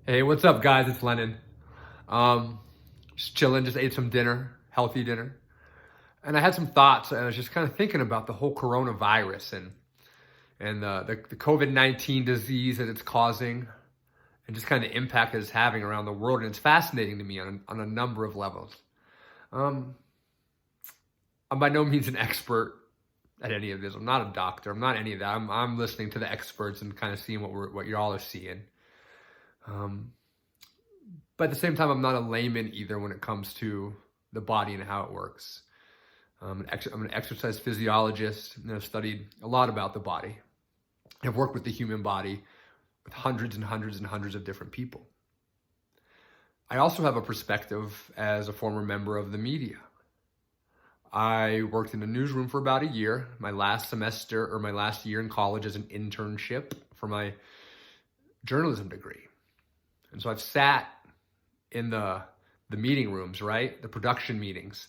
Hey, what's up, guys? It's Lennon. Um, just chilling, just ate some dinner, healthy dinner. And I had some thoughts. I was just kind of thinking about the whole coronavirus and the COVID-19 disease that it's causing and just kind of the impact that it's having around the world. And it's fascinating to me on a number of levels. Um, I'm by no means an expert at any of this. I'm not a doctor. I'm not any of that. I'm listening to the experts and kind of seeing what y'all are seeing. Um, But at the same time, I'm not a layman either when it comes to the body and how it works. I'm an exercise physiologist and I've studied a lot about the body. I've worked with the human body with hundreds and hundreds and hundreds of different people. I also have a perspective as a former member of the media. I worked in a newsroom for about a year, my last year in college as an internship for my journalism degree. And so I've sat in the meeting rooms, right? The production meetings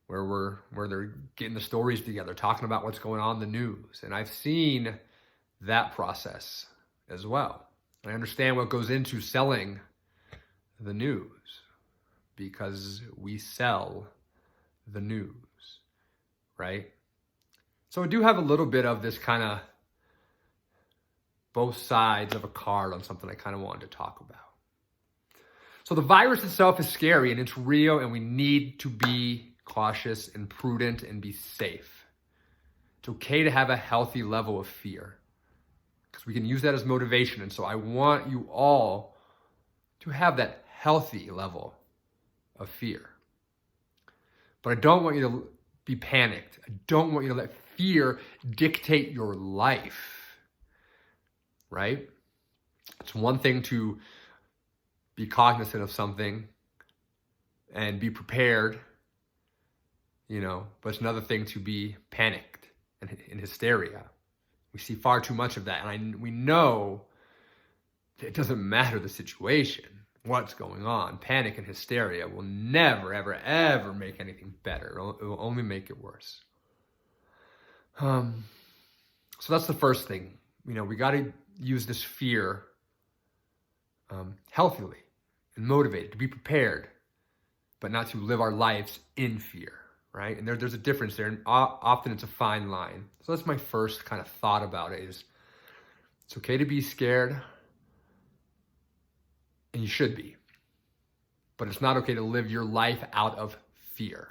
where they're getting the stories together, talking about what's going on in the news. And I've seen that process as well. I understand what goes into selling the news because we sell the news, right? So I do have a little bit of this kind of both sides of a card on something I kind of wanted to talk about. So the virus itself is scary and it's real and we need to be cautious and prudent and be safe. It's okay to have a healthy level of fear because we can use that as motivation. And so I want you all to have that healthy level of fear. But I don't want you to be panicked. I don't want you to let fear dictate your life, right? It's one thing to be cognizant of something and be prepared, but it's another thing to be panicked and in hysteria. We see far too much of that. And we know that it doesn't matter the situation, what's going on. Panic and hysteria will never, ever, ever make anything better. It will only make it worse. So that's the first thing. We got to use this fear healthily and motivated, to be prepared, but not to live our lives in fear, right? And there's a difference there, and often it's a fine line. So that's my first kind of thought about it is it's okay to be scared, and you should be, but it's not okay to live your life out of fear.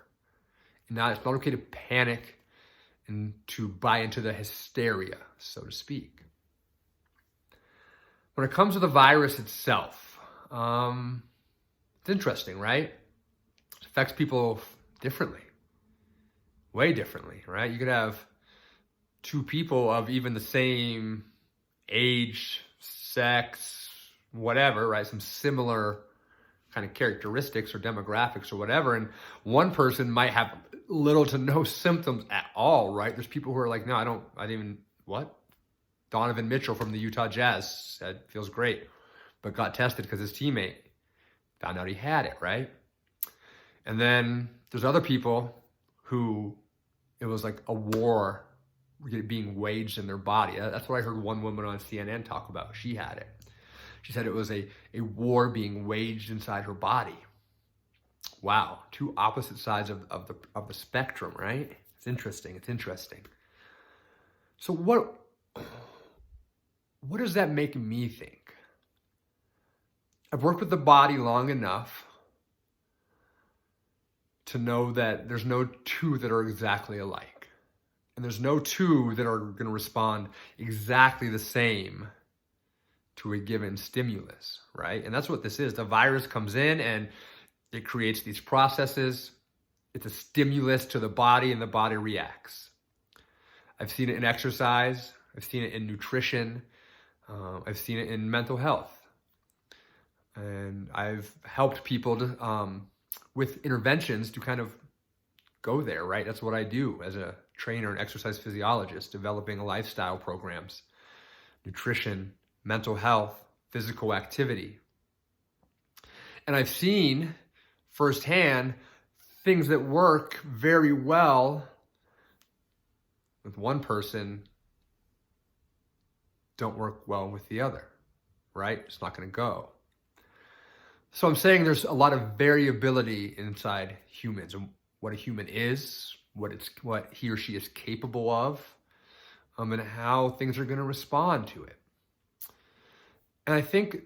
It's not okay to panic and to buy into the hysteria, so to speak. When it comes to the virus itself, it's interesting, right? It affects people differently, way differently, right? You could have two people of even the same age, sex, whatever, right? Some similar kind of characteristics or demographics or whatever. And one person might have little to no symptoms at all, right? There's people who are like, no, I didn't even, what? Donovan Mitchell from the Utah Jazz said, feels great, but got tested because his teammate found out he had it, right? And then there's other people who it was like a war being waged in their body. That's what I heard one woman on CNN talk about. She had it. She said it was a war being waged inside her body. Wow, two opposite sides of the spectrum, right? It's interesting. So what does that make me think? I've worked with the body long enough to know that there's no two that are exactly alike. And there's no two that are going to respond exactly the same to a given stimulus, right? And that's what this is. The virus comes in and it creates these processes. It's a stimulus to the body and the body reacts. I've seen it in exercise. I've seen it in nutrition. I've seen it in mental health. And I've helped people to, with interventions to kind of go there, right? That's what I do as a trainer and exercise physiologist, developing lifestyle programs, nutrition, mental health, physical activity. And I've seen firsthand things that work very well with one person don't work well with the other, right? It's not going to go. So I'm saying there's a lot of variability inside humans and what a human is, what he or she is capable of, and how things are going to respond to it. And I think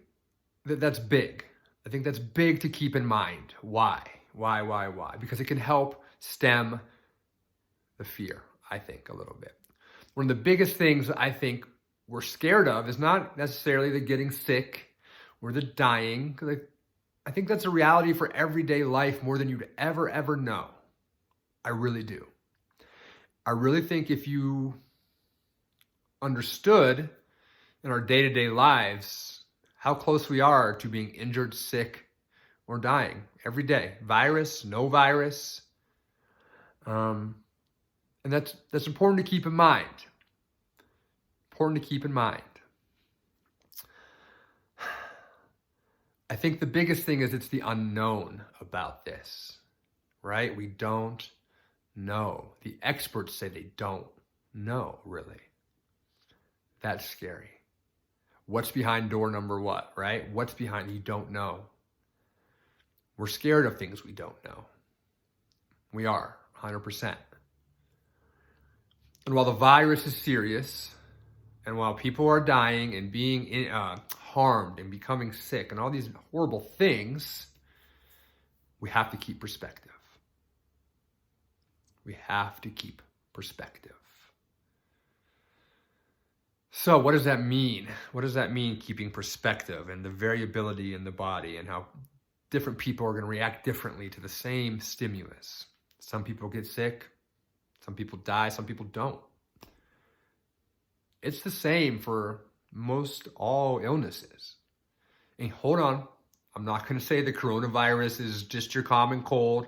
that that's big. I think that's big to keep in mind. Why? Why? Because it can help stem the fear, I think, a little bit. One of the biggest things I think we're scared of is not necessarily the getting sick or the dying, because I think that's a reality for everyday life more than you'd ever know. I really do. I really think if you understood in our day-to-day lives how close we are to being injured, sick, or dying every day, virus, no virus, and that's important to keep in mind. Important to keep in mind. I think the biggest thing is it's the unknown about this, right? We don't know. The experts say they don't know, really. That's scary. What's behind door number what, right? What's behind, you don't know. We're scared of things we don't know. We are, 100%. And while the virus is serious, and while people are dying and being harmed and becoming sick and all these horrible things, we have to keep perspective. We have to keep perspective. So what does that mean? What does that mean, keeping perspective and the variability in the body and how different people are going to react differently to the same stimulus? Some people get sick, some people die, some people don't. It's the same for most all illnesses. And hold on, I'm not going to say the coronavirus is just your common cold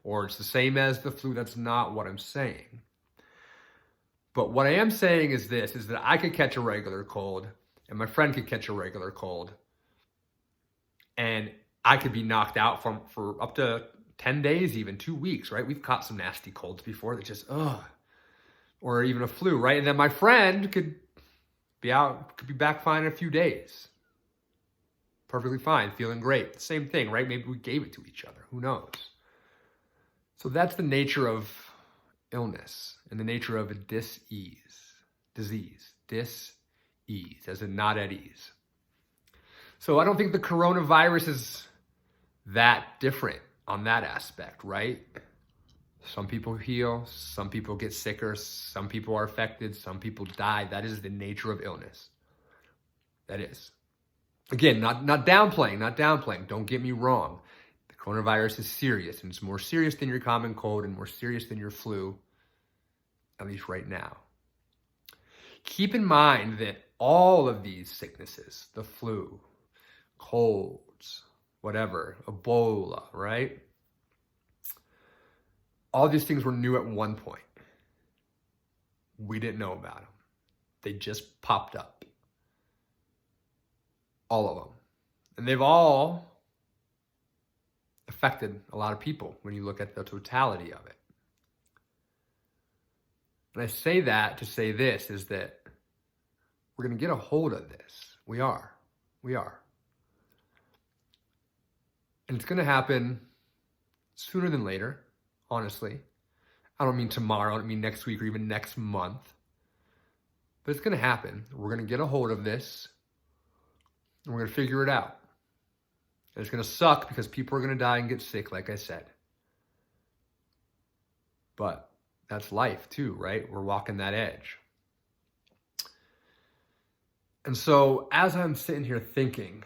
or it's the same as the flu. That's not what I'm saying. But what I am saying is this, is that I could catch a regular cold and my friend could catch a regular cold and I could be knocked out for up to 10 days, even 2 weeks, right? We've caught some nasty colds before that just, or even a flu, right? And then my friend could be back fine in a few days. Perfectly fine, feeling great. Same thing, right? Maybe we gave it to each other. Who knows? So that's the nature of illness and the nature of a disease, as in not at ease. So I don't think the coronavirus is that different on that aspect, right? Some people heal, some people get sicker, some people are affected, some people die. That is the nature of illness. That is. Again, not downplaying. Don't get me wrong. The coronavirus is serious, and it's more serious than your common cold and more serious than your flu, at least right now. Keep in mind that all of these sicknesses, the flu, colds, whatever, Ebola, right? All these things were new at one point. We didn't know about them. They just popped up. All of them. And they've all affected a lot of people when you look at the totality of it. And I say that to say this, is that we're going to get a hold of this. We are. And it's going to happen sooner than later. Honestly, I don't mean tomorrow, I don't mean next week or even next month, but it's going to happen. We're going to get a hold of this and we're going to figure it out. And it's going to suck because people are going to die and get sick, like I said. But that's life too, right? We're walking that edge. And so as I'm sitting here thinking,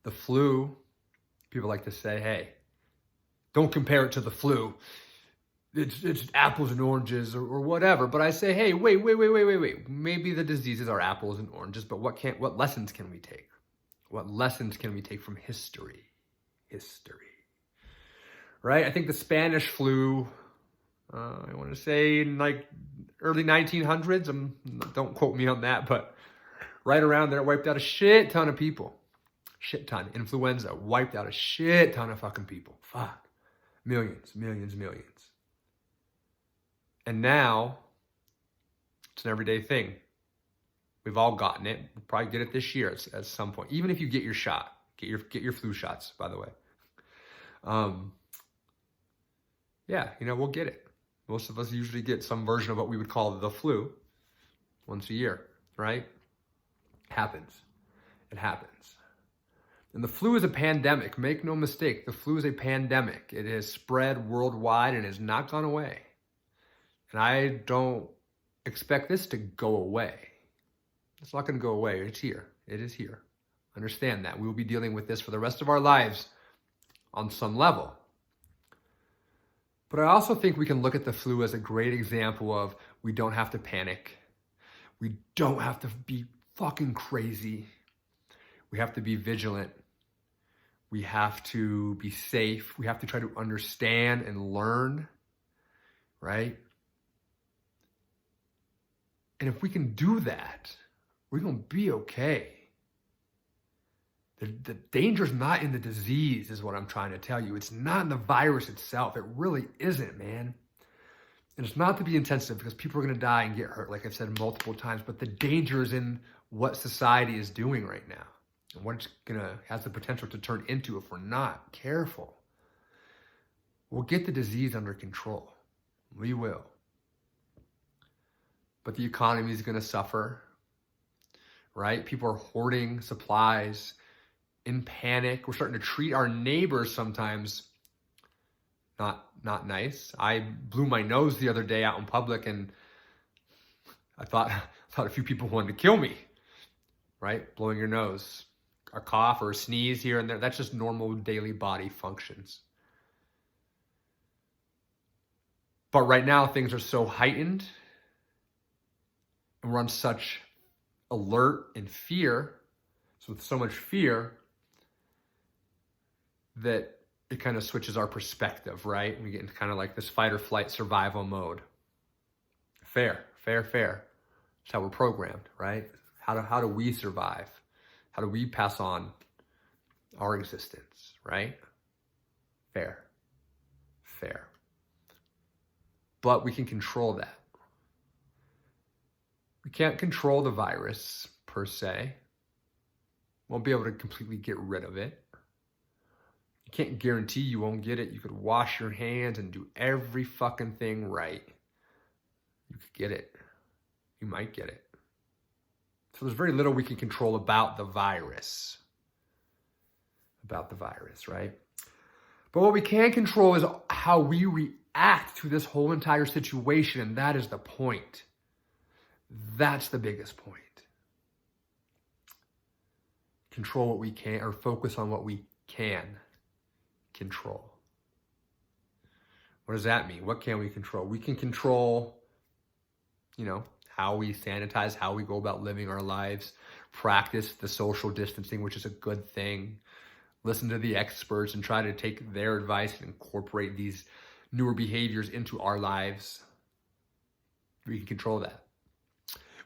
the flu, people like to say, hey, don't compare it to the flu. It's apples and oranges or whatever. But I say, hey, wait. Maybe the diseases are apples and oranges, but what lessons can we take? What lessons can we take from history? Right? I think the Spanish flu, I want to say in like early 1900s, don't quote me on that, but right around there, it wiped out a shit ton of people. Shit ton. Influenza wiped out a shit ton of fucking people. Fuck. Millions. And now, it's an everyday thing. We've all gotten it. We'll probably get it this year at some point. Even if you get your shot, get your flu shots, by the way. Yeah, we'll get it. Most of us usually get some version of what we would call the flu once a year, right? Happens. It happens. And the flu is a pandemic. Make no mistake, the flu is a pandemic. It has spread worldwide and has not gone away. And I don't expect this to go away. It's not going to go away. It's here. It is here. Understand that. We will be dealing with this for the rest of our lives on some level. But I also think we can look at the flu as a great example of we don't have to panic. We don't have to be fucking crazy. We have to be vigilant. We have to be safe. We have to try to understand and learn, right? And if we can do that, we're going to be okay. The danger's not in the disease, is what I'm trying to tell you. It's not in the virus itself. It really isn't, man. And it's not to be insensitive because people are going to die and get hurt, like I've said multiple times. But the danger is in what society is doing right now and what it's has the potential to turn into if we're not careful. We'll get the disease under control. We will. But the economy is going to suffer, right? People are hoarding supplies in panic. We're starting to treat our neighbors sometimes not nice. I blew my nose the other day out in public, and I thought a few people wanted to kill me, right? Blowing your nose, a cough or a sneeze here and there. That's just normal daily body functions. But right now things are so heightened and we're on such alert and fear. So with so much fear that it kind of switches our perspective, right? We get into kind of like this fight or flight survival mode. Fair. That's how we're programmed, right? How do we survive? How do we pass on our existence, right? Fair. But we can control that. We can't control the virus per se. Won't be able to completely get rid of it. You can't guarantee you won't get it. You could wash your hands and do every fucking thing right. You could get it. You might get it. So there's very little we can control about the virus. Right? But what we can control is how we react to this whole entire situation, and that is the point. That's the biggest point. Control what we can, or focus on what we can control. What does that mean? What can we control? We can control, how we sanitize, how we go about living our lives, practice the social distancing, which is a good thing. Listen to the experts and try to take their advice and incorporate these newer behaviors into our lives. We can control that.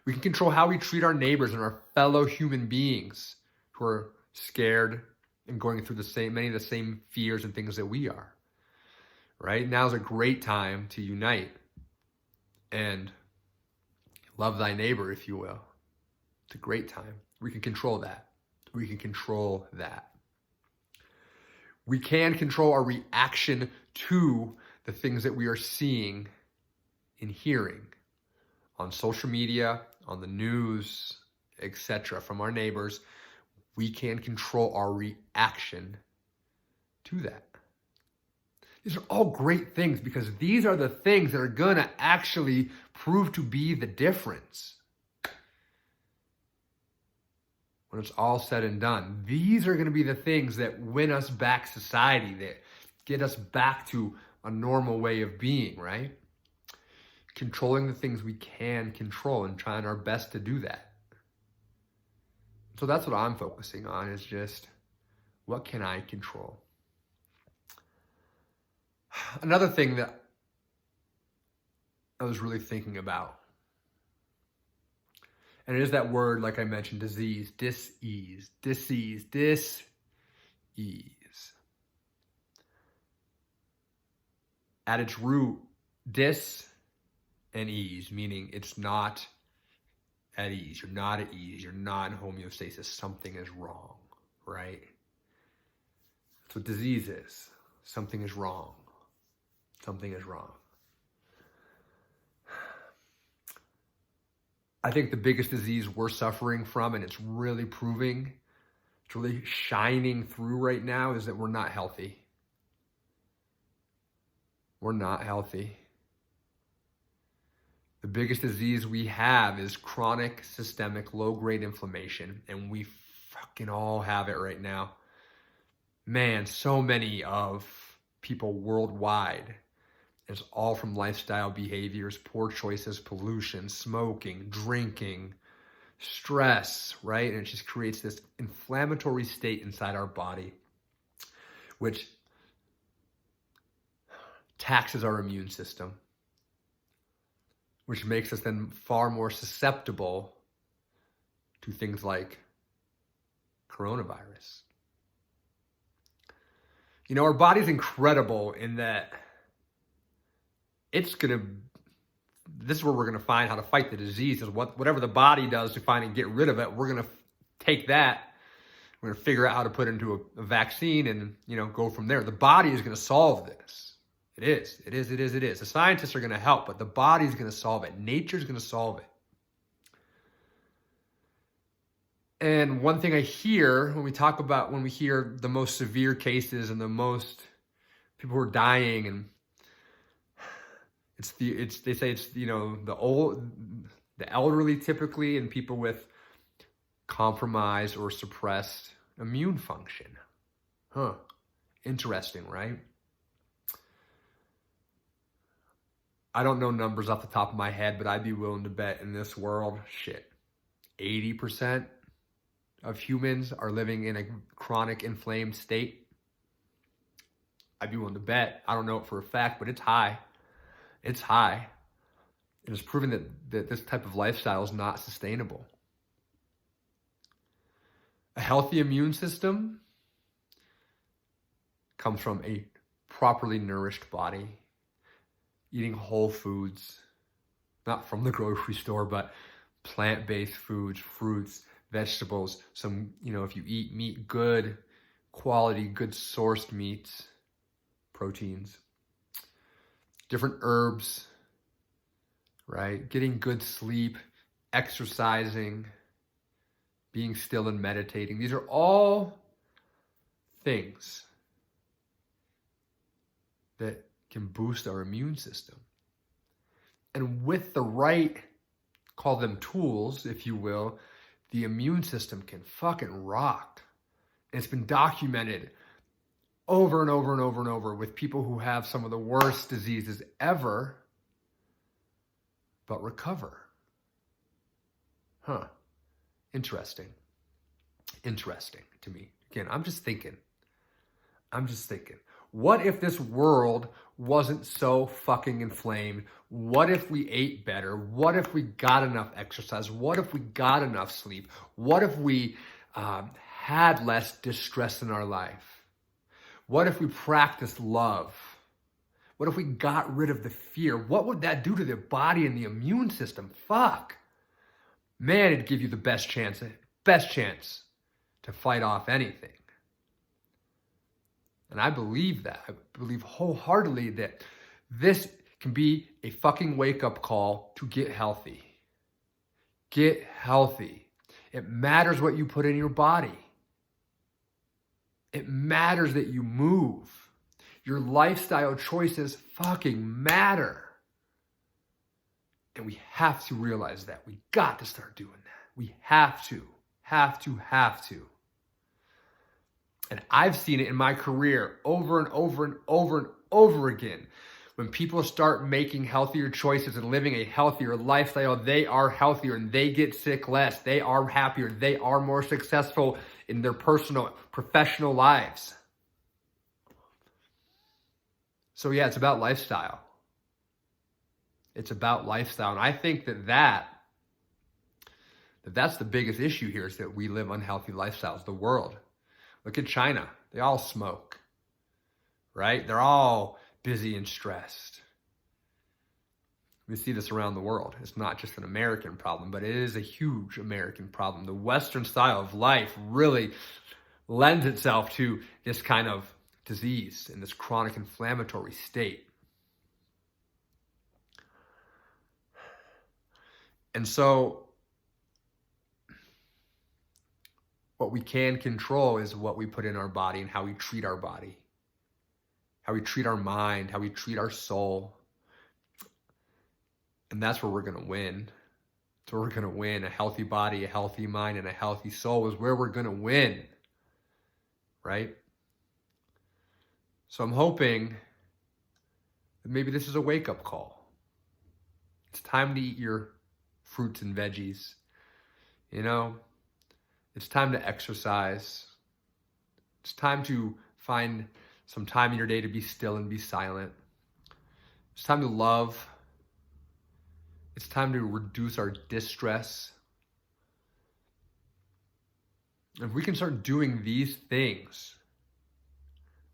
We can control how we treat our neighbors and our fellow human beings who are scared and going through many of the same fears and things that we are. Right? Now's a great time to unite and love thy neighbor, if you will. It's a great time. We can control that. We can control that. We can control our reaction to the things that we are seeing and hearing on social media, on the news, etc., from our neighbors. We can control our reaction to that. These are all great things because these are the things that are going to actually prove to be the difference. When it's all said and done, these are going to be the things that win us back society, that get us back to a normal way of being, right? Controlling the things we can control and trying our best to do that. So that's what I'm focusing on, is just what can I control? Another thing that I was really thinking about, and it is that word, like I mentioned, disease, dis-ease. At its root, dis and ease, meaning it's not at ease. You're not at ease. You're not in homeostasis. Something is wrong, right? That's what disease is. Something is wrong. Something is wrong. I think the biggest disease we're suffering from, and it's really proving, it's really shining through right now, is that we're not healthy. We're not healthy. The biggest disease we have is chronic, systemic, low-grade inflammation, and we fucking all have it right now. Man, so many of people worldwide, it's all from lifestyle behaviors, poor choices, pollution, smoking, drinking, stress, right? And it just creates this inflammatory state inside our body, which taxes our immune system, which makes us then far more susceptible to things like coronavirus. You know, our body's incredible in that this is where we're going to find how to fight the disease, is whatever the body does to find and get rid of it, we're going to take that, we're going to figure out how to put it into a vaccine and, go from there. The body is going to solve this. It is. The scientists are going to help, but the body's going to solve it. Nature's going to solve it. And one thing I hear when we hear the most severe cases and the most people who are dying, and they say it's the elderly typically, and people with compromised or suppressed immune function. Interesting, right? I don't know numbers off the top of my head, but I'd be willing to bet in this world, 80% of humans are living in a chronic inflamed state. I'd be willing to bet. I don't know it for a fact, but it's high. It's high. And it's proven that this type of lifestyle is not sustainable. A healthy immune system comes from a properly nourished body, eating whole foods, not from the grocery store, but plant-based foods, fruits, vegetables, some, if you eat meat, good quality, good sourced meats, proteins, different herbs, right? Getting good sleep, exercising, being still and meditating. These are all things that can boost our immune system. And with the right, call them tools, if you will, the immune system can fucking rock. And it's been documented over and over and over and over with people who have some of the worst diseases ever, but recover. Interesting to me. Again, I'm just thinking. What if this world wasn't so fucking inflamed? What if we ate better? What if we got enough exercise? What if we got enough sleep? What if we had less distress in our life? What if we practiced love? What if we got rid of the fear? What would that do to the body and the immune system? Fuck. Man, it'd give you the best chance to fight off anything. And I believe that. I believe wholeheartedly that this can be a fucking wake-up call to get healthy. Get healthy. It matters what you put in your body. It matters that you move. Your lifestyle choices fucking matter. And we have to realize that. We got to start doing that. We have to. And I've seen it in my career over and over and over and over again. When people start making healthier choices and living a healthier lifestyle, they are healthier and they get sick less. They are happier. They are more successful in their personal, professional lives. So yeah, it's about lifestyle. It's about lifestyle. And I think that's the biggest issue here, is that we live unhealthy lifestyles, the world. Look at China. They all smoke, right? They're all busy and stressed. We see this around the world. It's not just an American problem, but it is a huge American problem. The Western style of life really lends itself to this kind of disease and this chronic inflammatory state. And so what we can control is what we put in our body and how we treat our body, how we treat our mind, how we treat our soul. And that's where we're going to win. That's where we're going to win. A healthy body, a healthy mind, and a healthy soul is where we're going to win. Right? So I'm hoping that maybe this is a wake-up call. It's time to eat your fruits and veggies. You know, it's time to exercise. It's time to find some time in your day to be still and be silent. It's time to love. It's time to reduce our distress. If we can start doing these things,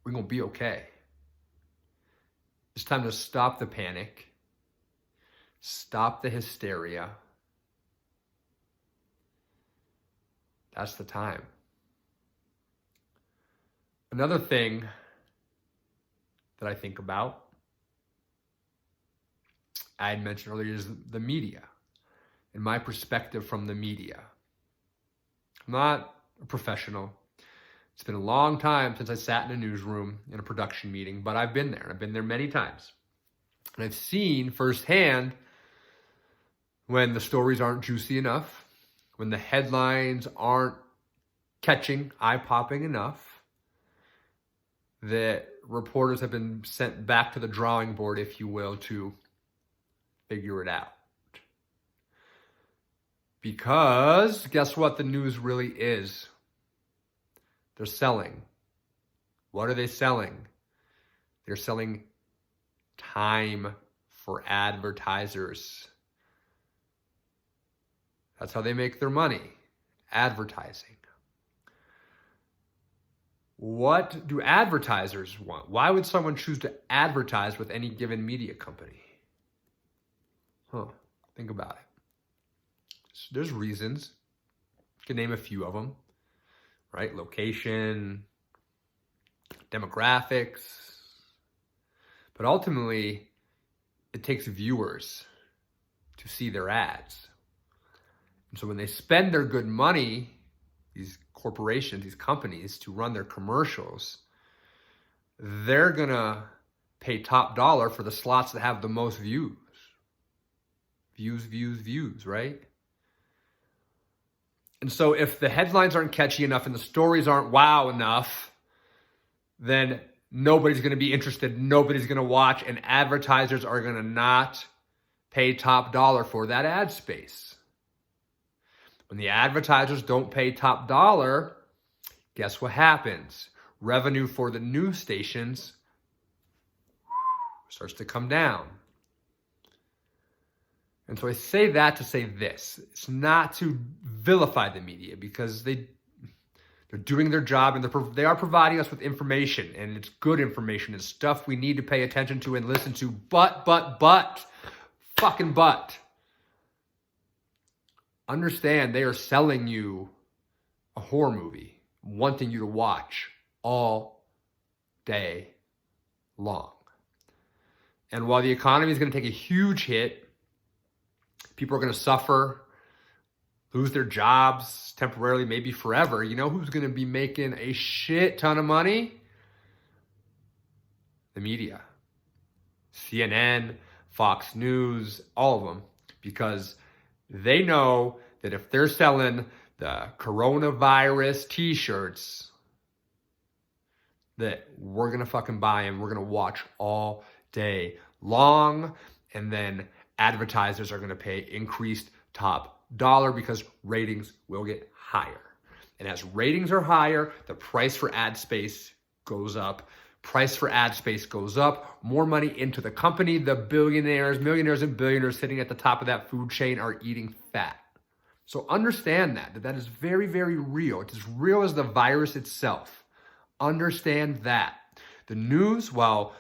we're going to be okay. It's time to stop the panic, stop the hysteria. That's the time. Another thing that I think about, I had mentioned earlier, is the media and my perspective from the media. I'm not a professional. It's been a long time since I sat in a newsroom in a production meeting, but I've been there. I've been there many times. And I've seen firsthand when the stories aren't juicy enough, when the headlines aren't catching, eye-popping enough, that reporters have been sent back to the drawing board, if you will, to figure it out. Because guess what the news really is? They're selling. What are they selling? They're selling time for advertisers. That's how they make their money. Advertising. What do advertisers want? Why would someone choose to advertise with any given media company? Think about it. So there's reasons. You can name a few of them, right? Location, demographics. But ultimately, it takes viewers to see their ads. And so when they spend their good money, these corporations, these companies, to run their commercials, they're going to pay top dollar for the slots that have the most views. Views, right? And so if the headlines aren't catchy enough and the stories aren't wow enough, then nobody's going to be interested. Nobody's going to watch, and advertisers are going to not pay top dollar for that ad space. When the advertisers don't pay top dollar, guess what happens? Revenue for the news stations starts to come down. And so I say that to say this. It's not to vilify the media, because they're doing their job, and they are providing us with information, and it's good information. It's stuff we need to pay attention to and listen to. But, understand they are selling you a horror movie, wanting you to watch all day long. And while the economy is going to take a huge hit, people are going to suffer, lose their jobs temporarily, maybe forever. You know who's going to be making a shit ton of money? The media. CNN, Fox News, all of them. Because they know that if they're selling the coronavirus t-shirts, that we're going to fucking buy them. We're going to watch all day long. And then advertisers are going to pay increased top dollar because ratings will get higher. And as ratings are higher, the price for ad space goes up. Price for ad space goes up. More money into the company. The billionaires, millionaires, and billionaires sitting at the top of that food chain are eating fat. So understand that is very, very real. It's as real as the virus itself. Understand that. The news, while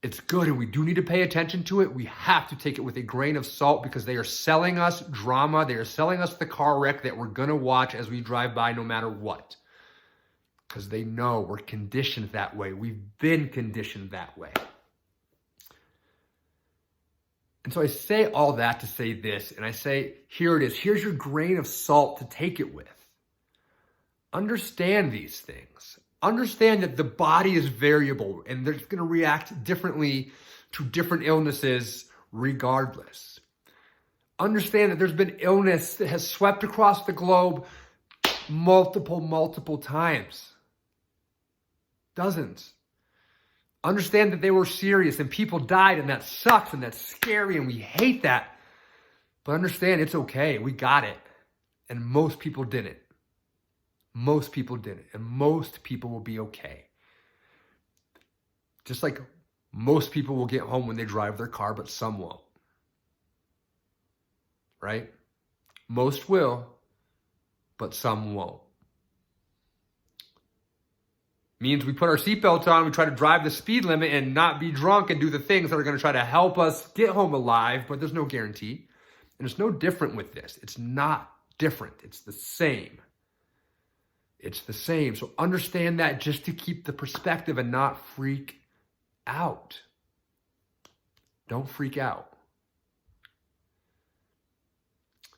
It's good, and we do need to pay attention to it. We have to take it with a grain of salt because they are selling us drama. They are selling us the car wreck that we're going to watch as we drive by no matter what. Because they know we're conditioned that way. We've been conditioned that way. And so I say all that to say this, and I say, here it is. Here's your grain of salt to take it with. Understand these things. Understand that the body is variable and they're going to react differently to different illnesses regardless. Understand that there's been illness that has swept across the globe multiple times. Dozens. Understand that they were serious and people died, and that sucks and that's scary and we hate that. But understand it's okay. We got it. And most people didn't. Most people didn't. And most people will be okay. Just like most people will get home when they drive their car, but some won't. Right? Most will, but some won't. Means we put our seatbelts on, we try to drive the speed limit and not be drunk and do the things that are going to try to help us get home alive, but there's no guarantee. And it's no different with this. It's not different. It's the same. It's the same. So understand that just to keep the perspective and not freak out. Don't freak out.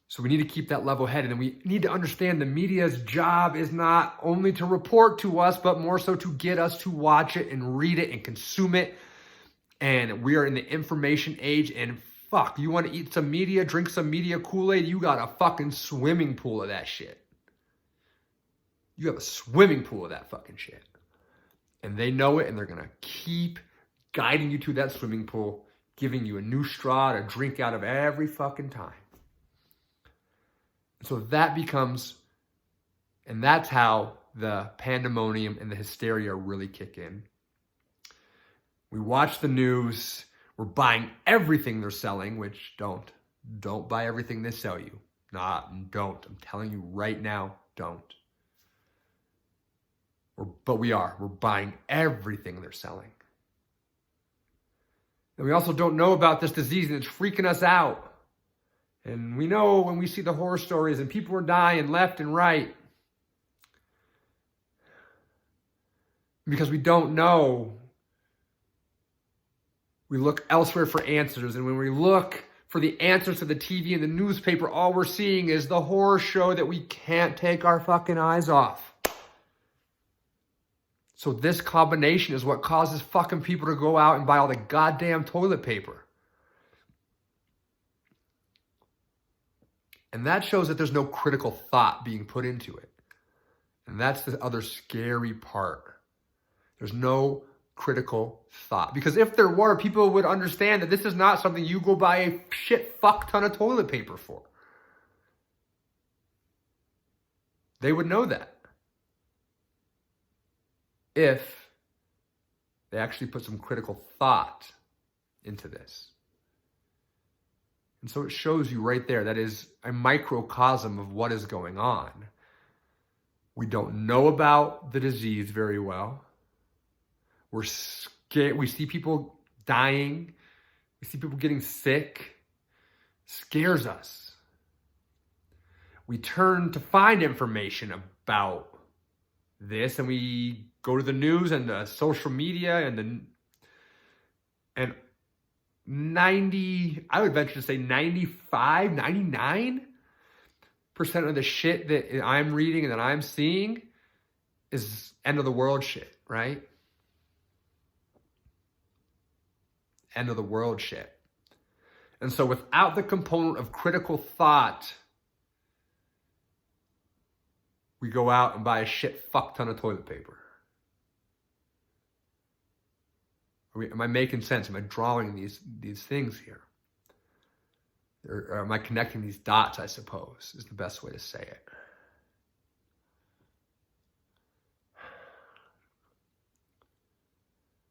So we need to keep that level headed, and we need to understand the media's job is not only to report to us, but more so to get us to watch it and read it and consume it. And we are in the information age, and fuck, you want to eat some media, drink some media Kool-Aid, you got a fucking swimming pool of that shit. You have a swimming pool of that fucking shit. And they know it, and they're going to keep guiding you to that swimming pool, giving you a new straw to drink out of every fucking time. So that becomes, and that's how the pandemonium and the hysteria really kick in. We watch the news, we're buying everything they're selling, which don't buy everything they sell you. Don't. I'm telling you right now, don't. But we're buying everything they're selling. And we also don't know about this disease, and it's freaking us out. And we know when we see the horror stories and people are dying left and right. Because we don't know, we look elsewhere for answers. And when we look for the answers to the TV and the newspaper, all we're seeing is the horror show that we can't take our fucking eyes off. So this combination is what causes fucking people to go out and buy all the goddamn toilet paper. And that shows that there's no critical thought being put into it. And that's the other scary part. There's no critical thought. Because if there were, people would understand that this is not something you go buy a shit fuck ton of toilet paper for. They would know that. If they actually put some critical thought into this. And so it shows you right there that is a microcosm of what is going on. We don't know about the disease very well. We're scared. We see people dying. We see people getting sick. Scares us. We turn to find information about this, and we go to the news and the social media and 90, I would venture to say 95, 99% of the shit that I'm reading and that I'm seeing is end of the world shit, right? End of the world shit. And so without the component of critical thought, we go out and buy a shit fuck ton of toilet paper. Am I making sense? Am I drawing these things here? Or am I connecting these dots, I suppose, is the best way to say it.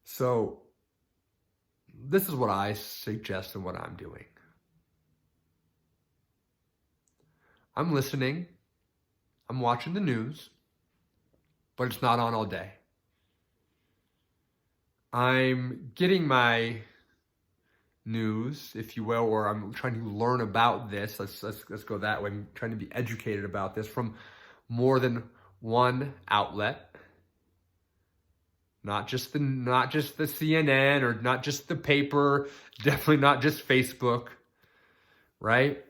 So this is what I suggest and what I'm doing. I'm listening. I'm watching the news, but it's not on all day. I'm getting my news, if you will, or I'm trying to learn about this. Let's go that way. I'm trying to be educated about this from more than one outlet. Not just the CNN or not just the paper, definitely not just Facebook, right?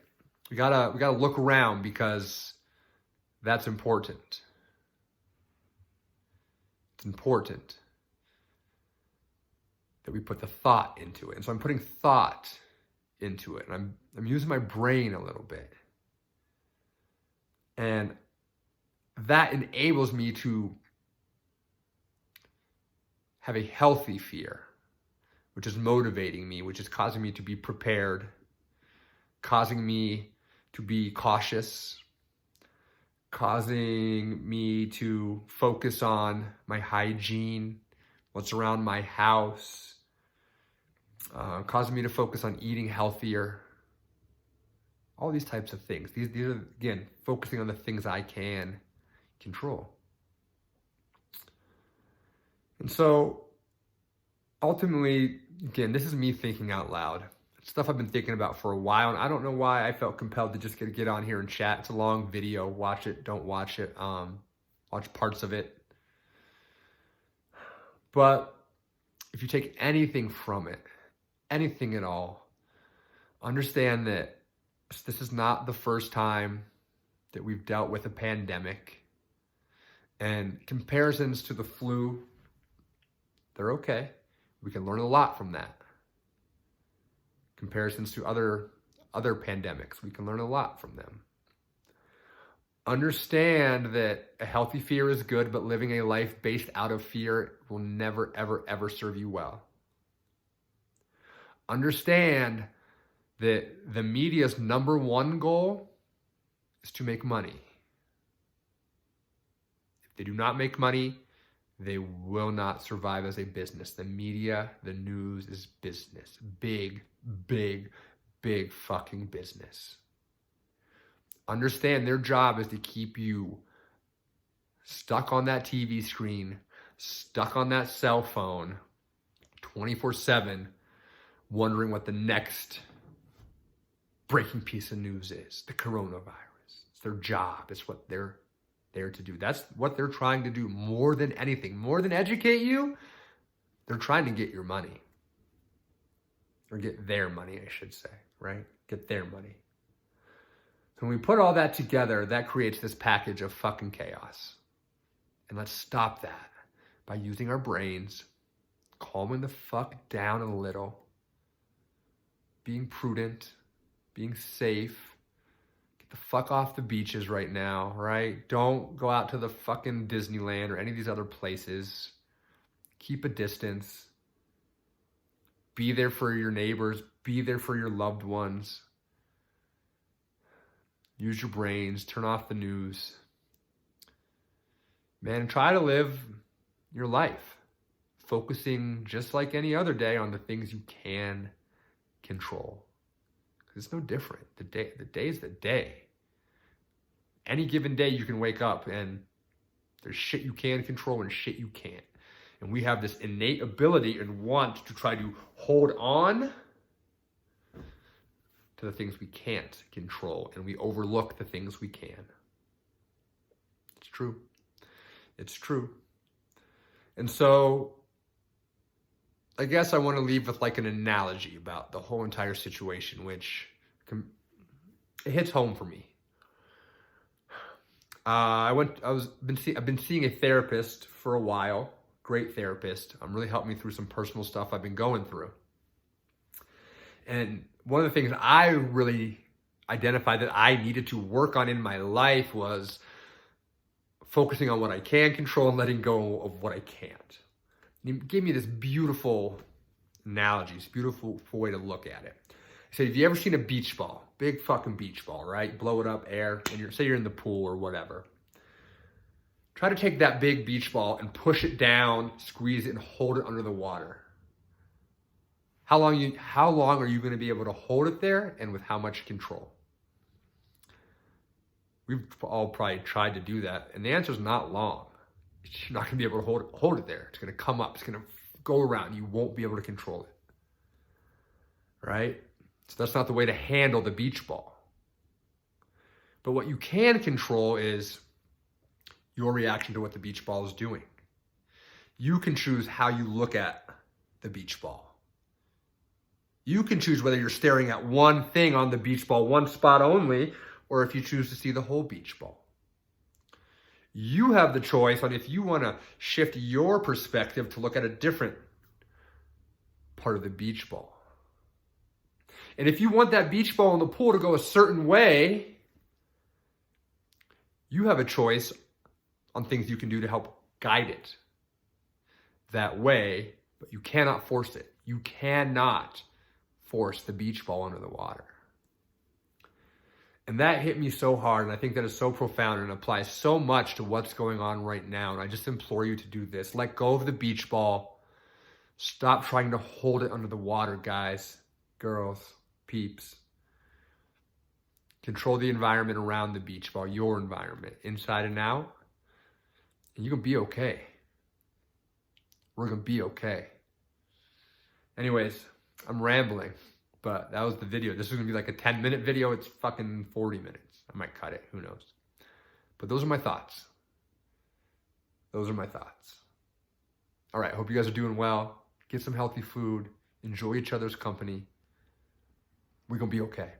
We gotta look around because that's important. It's important that we put the thought into it. And so I'm putting thought into it. And I'm using my brain a little bit. And that enables me to have a healthy fear, which is motivating me, which is causing me to be prepared, causing me to be cautious, causing me to focus on my hygiene, what's around my house, causing me to focus on eating healthier, all these types of things. These are, again, focusing on the things I can control. And so, ultimately, again, this is me thinking out loud. It's stuff I've been thinking about for a while, and I don't know why I felt compelled to just get on here and chat. It's a long video. Watch it, don't watch it. Watch parts of it. But if you take anything from it, anything at all, understand that this is not the first time that we've dealt with a pandemic. And comparisons to the flu, they're okay. We can learn a lot from that. Comparisons to other pandemics, we can learn a lot from them. Understand that a healthy fear is good, but living a life based out of fear will never, ever, ever serve you well. Understand that the media's number one goal is to make money. If they do not make money, they will not survive as a business. The media, the news is business. Big, big, big fucking business. Understand their job is to keep you stuck on that TV screen, stuck on that cell phone, 24/7, wondering what the next breaking piece of news is. The coronavirus. It's their job. It's what they're there to do. That's what they're trying to do more than anything. More than educate you, they're trying to get your money. Or get their money, I should say, right? Get their money. So when we put all that together, that creates this package of fucking chaos. And let's stop that by using our brains, calming the fuck down a little, being prudent, being safe. Get the fuck off the beaches right now, right? Don't go out to the fucking Disneyland or any of these other places. Keep a distance. Be there for your neighbors. Be there for your loved ones. Use your brains. Turn off the news. Man, try to live your life, focusing just like any other day on the things you can control. Because it's no different. The day's the day. Any given day you can wake up and there's shit you can control and shit you can't. And we have this innate ability and want to try to hold on to the things we can't control, and we overlook the things we can. It's true. It's true. And so I guess I want to leave with like an analogy about the whole entire situation, which it hits home for me. I've been seeing a therapist for a while. Great therapist. Really helped me through some personal stuff I've been going through. And one of the things I really identified that I needed to work on in my life was focusing on what I can control and letting go of what I can't. He gave me this beautiful analogy, this beautiful way to look at it. He said, have you ever seen a beach ball? Big fucking beach ball, right? Blow it up, air, and say you're in the pool or whatever. Try to take that big beach ball and push it down, squeeze it, and hold it under the water. How long are you going to be able to hold it there, and with how much control? We've all probably tried to do that, and the answer is not long. You're not going to be able to hold it there. It's going to come up. It's going to go around. You won't be able to control it, right? So that's not the way to handle the beach ball. But what you can control is your reaction to what the beach ball is doing. You can choose how you look at the beach ball. You can choose whether you're staring at one thing on the beach ball, one spot only, or if you choose to see the whole beach ball. You have the choice on if you want to shift your perspective to look at a different part of the beach ball. And if you want that beach ball in the pool to go a certain way, you have a choice on things you can do to help guide it that way, but you cannot force it. You cannot force the beach ball under the water. And that hit me so hard, and I think that is so profound and applies so much to what's going on right now. And I just implore you to do this. Let go of the beach ball. Stop trying to hold it under the water, guys, girls, peeps. Control the environment around the beach ball, your environment, inside and out. And you can be okay. We're going to be okay. Anyways, I'm rambling. But that was the video. This is going to be like a 10-minute video. It's fucking 40 minutes. I might cut it. Who knows? But those are my thoughts. Those are my thoughts. All right. Hope you guys are doing well. Get some healthy food. Enjoy each other's company. We're going to be okay.